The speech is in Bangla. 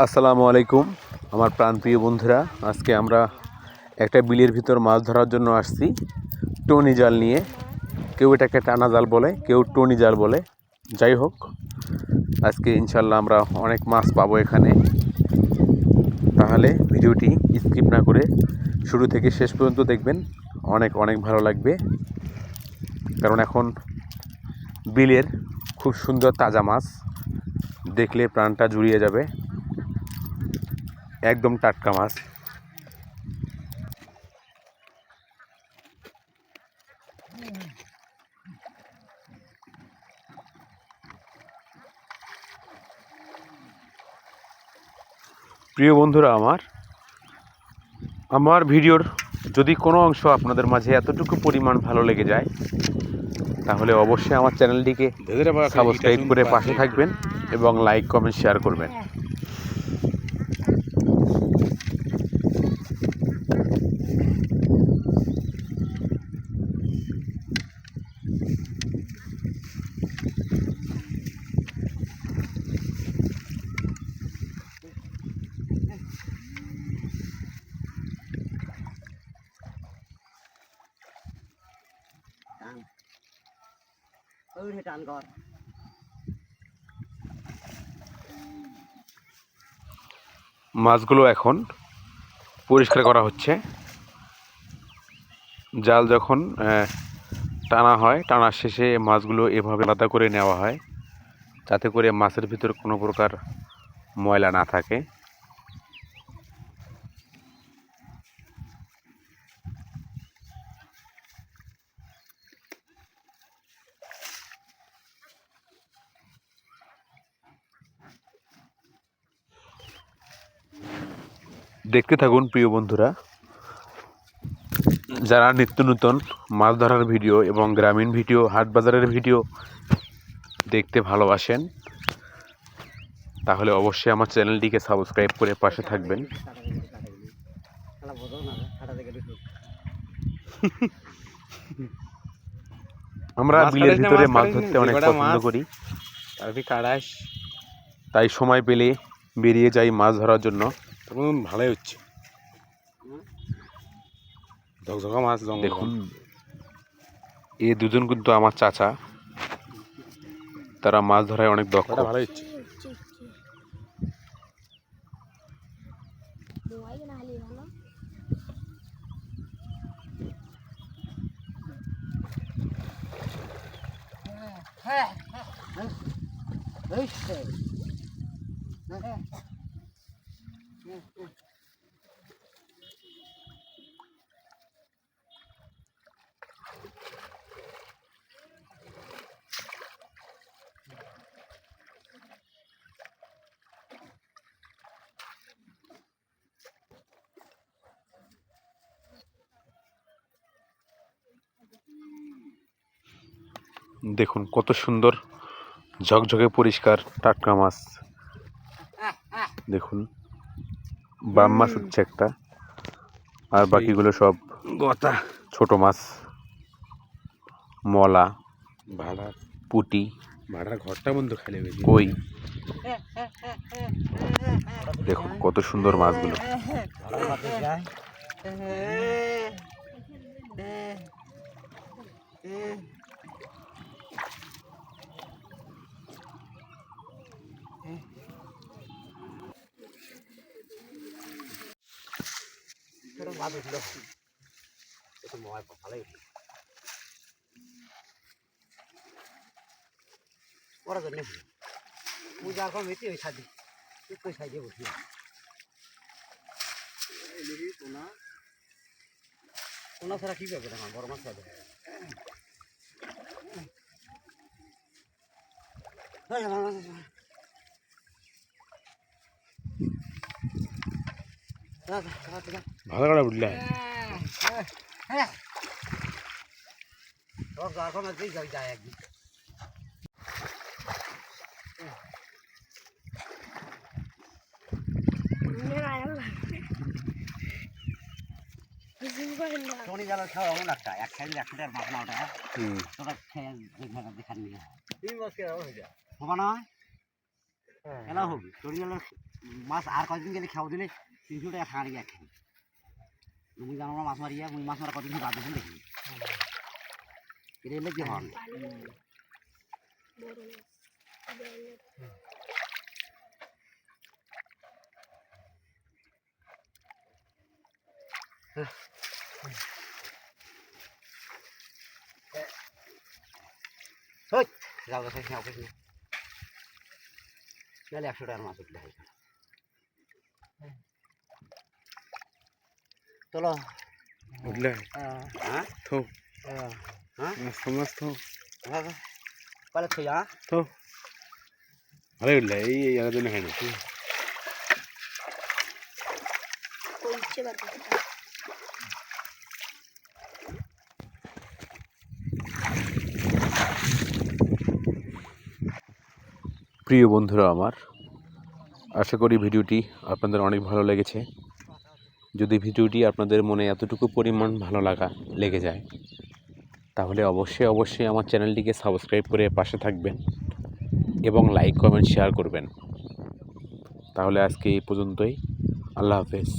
আসসালামু আলাইকুম আমার প্রাণপ্রিয় বন্ধুরা, আজকে আমরা একটা বিলের ভিতর মাছ ধরার জন্য আসছি টনি জাল নিয়ে। কেউ এটাকে টানা জাল বলে, কেউ টনি জাল বলে। যাই হোক, আজকে ইনশাল্লাহ আমরা অনেক মাছ পাবো এখানে। তাহলে ভিডিওটি স্কিপ না করে শুরু থেকে শেষ পর্যন্ত দেখবেন, অনেক অনেক ভালো লাগবে। কারণ এখন বিলের খুব সুন্দর তাজা মাছ দেখলে প্রাণটা জুড়িয়ে যাবে, একদম টাটকা মাছ। প্রিয় বন্ধুরা, আমার ভিডিওর যদি কোনো অংশ আপনাদের মাঝে এতটুকু পরিমাণ ভালো লেগে যায়, তাহলে অবশ্যই আমার চ্যানেলটিকে সাবস্ক্রাইব করে পাশে থাকবেন এবং লাইক কমেন্ট শেয়ার করবেন। মাছগুলো এখন পরিষ্কার করা হচ্ছে। জাল যখন টানা হয়, টানার শেষে মাছগুলো এভাবে আলাদা করে নেওয়া হয়, যাতে করে মাছের ভিতর কোনো প্রকার ময়লা না থাকে। দেখতে থাকুন প্রিয় বন্ধুরা, যারা নিত্য নতুন মাছ ধরার ভিডিও এবং গ্রামীণ ভিডিও, হাট বাজারের ভিডিও দেখতে ভালোবাসেন, তাহলে অবশ্যই আমার চ্যানেলটিকে সাবস্ক্রাইব করে পাশে থাকবেন। আমরা বিলের ভিতরে মাছ ধরতে অনেক পছন্দ করি, তাই সময় পেলে বেরিয়ে যাই মাছ ধরার জন্য। ভালোই হচ্ছে, ঝকঝকা মাছ। দেখুন, এই দুজন কিন্তু আমার চাচা, তারা মাছ ধরায় অনেক দক্ষ। ভালো হচ্ছে। দেখুন কত সুন্দর ঝকঝকে পরিষ্কার টাটকা মাছ। দেখুন, বাম মাছ হচ্ছে একটা, আর বাকিগুলো সব গতা ছোট মাছ, মলা, ভাড়া পুঁটি, ভাড়ার ঘরটা বন্ধ খালি বেশি। কই। দেখুন কত সুন্দর মাছগুলো। ওরা জন্য পূজা এখন হইতে ওই সাদি ওই সাইডে বসি ওনা ছাড়া কি পাবে না বড় মাছ পাবে। ভালো করে উঠলে এখন যায় একদিন টনি জালের খাওয়া এমন একটা এক সাইডে 100 টাকার মাছ না ওটা তোরা খেয়ে দেখান নিয়ে তিন মাছ কে হয়ে যায় হবে না এলা হবে টনি জালের মাছ আর কদিন গেলে খাওয়া দিলে 300 টাকা খাওয়া গিয়ে একখানে তুমি জানো না মাছ মারিয়া মুই মাছ মারা কদিন বাদ দিয়েছেন দেখি এটা এলে কি হন যাও দেখে খেয়ে অফিস না তাহলে 100 টাকার মাছ উঠলে হয় চলো উঠলে হ্যাঁ থো হ্যাঁ মাছ তো পালে থই হ্যাঁ তো ভালো উঠলে এই আলাদা খাই না প্রিয় বন্ধুরা আমার, আশা করি ভিডিওটি আপনাদের অনেক ভালো লেগেছে। যদি ভিডিওটি আপনাদের মনে এতটুকু পরিমাণ ভালো লেগে যায় তাহলে অবশ্যই আমার চ্যানেলটিকে সাবস্ক্রাইব করে পাশে থাকবেন এবং লাইক কমেন্ট শেয়ার করবেন। তাহলে আজকে এই পর্যন্তই। আল্লাহ হাফেজ।